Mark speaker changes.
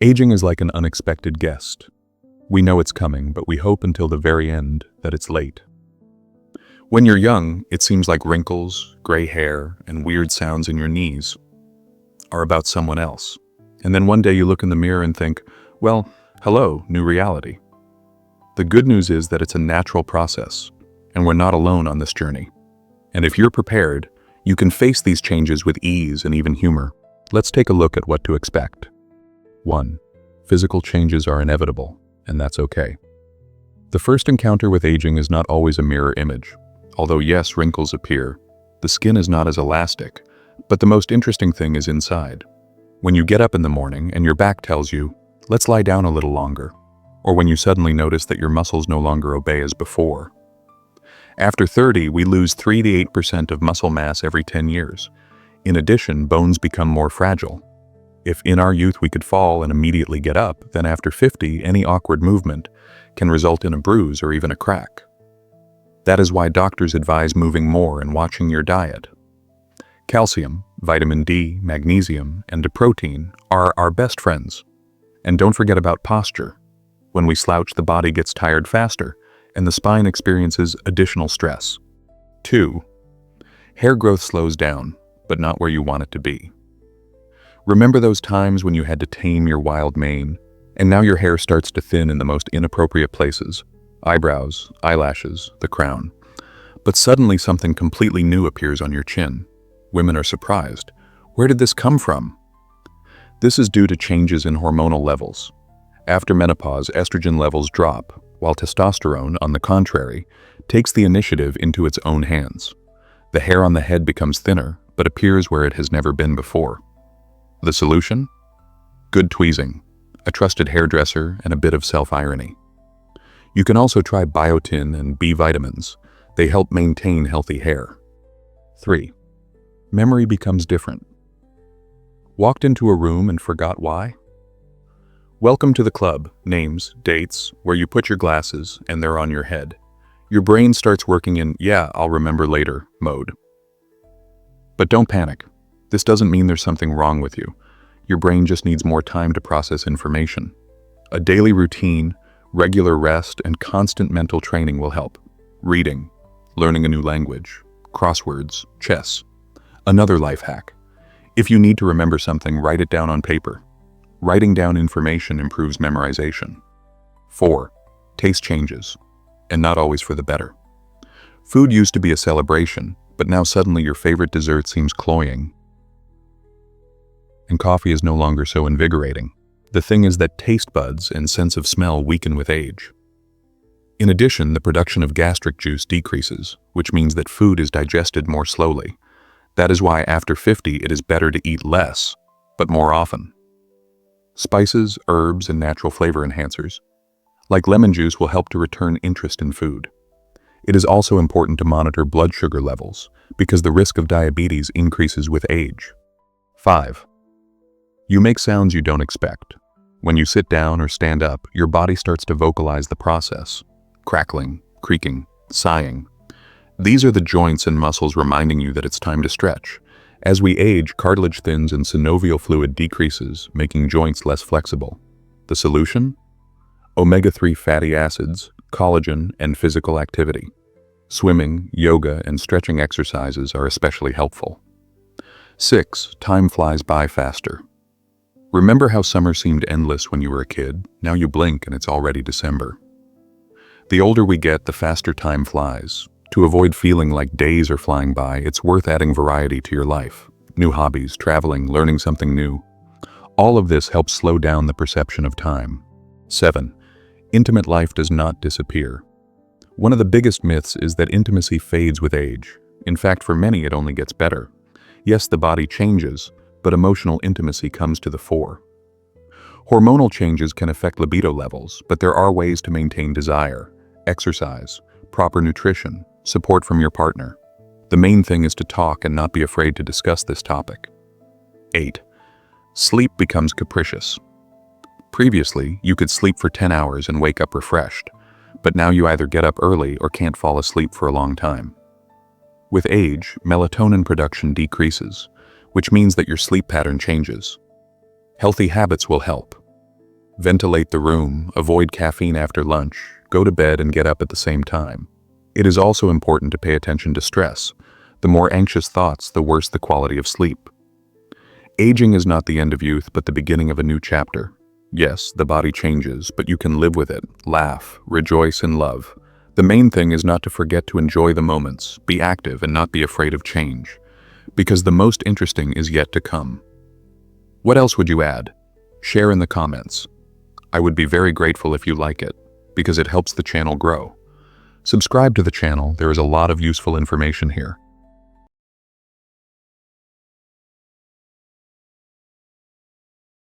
Speaker 1: Aging is like an unexpected guest. We know it's coming, but we hope until the very end that it's late. When you're young, it seems like wrinkles, gray hair, and weird sounds in your knees are about someone else. And then one day you look in the mirror and think, well, hello, new reality. The good news is that it's a natural process, and we're not alone on this journey. And if you're prepared, you can face these changes with ease and even humor. Let's take a look at what to expect. 1. Physical changes are inevitable, and that's okay. The first encounter with aging is not always a mirror image. Although yes, wrinkles appear, the skin is not as elastic, but the most interesting thing is inside. When you get up in the morning and your back tells you, let's lie down a little longer, or when you suddenly notice that your muscles no longer obey as before. After 30, we lose 3 to 8% of muscle mass every 10 years. In addition, bones become more fragile. If in our youth we could fall and immediately get up, then after 50, any awkward movement can result in a bruise or even a crack. That is why doctors advise moving more and watching your diet. Calcium, vitamin D, magnesium, and protein are our best friends. And don't forget about posture. When we slouch, the body gets tired faster, and the spine experiences additional stress. 2. Hair growth slows down, but not where you want it to be. Remember those times when you had to tame your wild mane, and now your hair starts to thin in the most inappropriate places: eyebrows, eyelashes, the crown. But suddenly something completely new appears on your chin. Women are surprised. Where did this come from? This is due to changes in hormonal levels. After menopause, estrogen levels drop, while testosterone, on the contrary, takes the initiative into its own hands. The hair on the head becomes thinner, but appears where it has never been before. The solution? Good tweezing, a trusted hairdresser, and a bit of self-irony. You can also try biotin and B vitamins. They help maintain healthy hair. 3. Memory becomes different. Walked into a room and forgot why? Welcome to the club, names, dates, where you put your glasses, and they're on your head. Your brain starts working in, yeah, I'll remember later, mode. But don't panic. This doesn't mean there's something wrong with you. Your brain just needs more time to process information. A daily routine, regular rest, and constant mental training will help. Reading, learning a new language, crosswords, chess. Another life hack. If you need to remember something, write it down on paper. Writing down information improves memorization. 4. Taste changes, and not always for the better. Food used to be a celebration, but now suddenly your favorite dessert seems cloying. And coffee is no longer so invigorating. The thing is that taste buds and sense of smell weaken with age. In addition, the production of gastric juice decreases, which means that food is digested more slowly. That is why after 50 it is better to eat less, but more often. Spices, herbs, and natural flavor enhancers, like lemon juice, will help to return interest in food. It is also important to monitor blood sugar levels, because the risk of diabetes increases with age. 5. You make sounds you don't expect. When you sit down or stand up, your body starts to vocalize the process. Crackling, creaking, sighing. These are the joints and muscles reminding you that it's time to stretch. As we age, cartilage thins and synovial fluid decreases, making joints less flexible. The solution? Omega-3 fatty acids, collagen, and physical activity. Swimming, yoga, and stretching exercises are especially helpful. 6. Time flies by faster. Remember how summer seemed endless when you were a kid? Now you blink and it's already December. The older we get, the faster time flies. To avoid feeling like days are flying by, it's worth adding variety to your life. New hobbies, traveling, learning something new. All of this helps slow down the perception of time. 7. Intimate life does not disappear. One of the biggest myths is that intimacy fades with age. In fact, for many, it only gets better. Yes, the body changes, but emotional intimacy comes to the fore. Hormonal changes can affect libido levels, but there are ways to maintain desire: exercise, proper nutrition, support from your partner. The main thing is to talk and not be afraid to discuss this topic. 8. Sleep becomes capricious. Previously, you could sleep for 10 hours and wake up refreshed, but now you either get up early or can't fall asleep for a long time. With age, melatonin production decreases, which means that your sleep pattern changes. Healthy habits will help. Ventilate the room, avoid caffeine after lunch, go to bed and get up at the same time. It is also important to pay attention to stress. The more anxious thoughts, the worse the quality of sleep. Aging is not the end of youth, but the beginning of a new chapter. Yes, the body changes, but you can live with it, laugh, rejoice, and love. The main thing is not to forget to enjoy the moments, be active, and not be afraid of change. Because the most interesting is yet to come. What else would you add? Share in the comments. I would be very grateful if you like it, because it helps the channel grow. Subscribe to the channel, there is a lot of useful information here.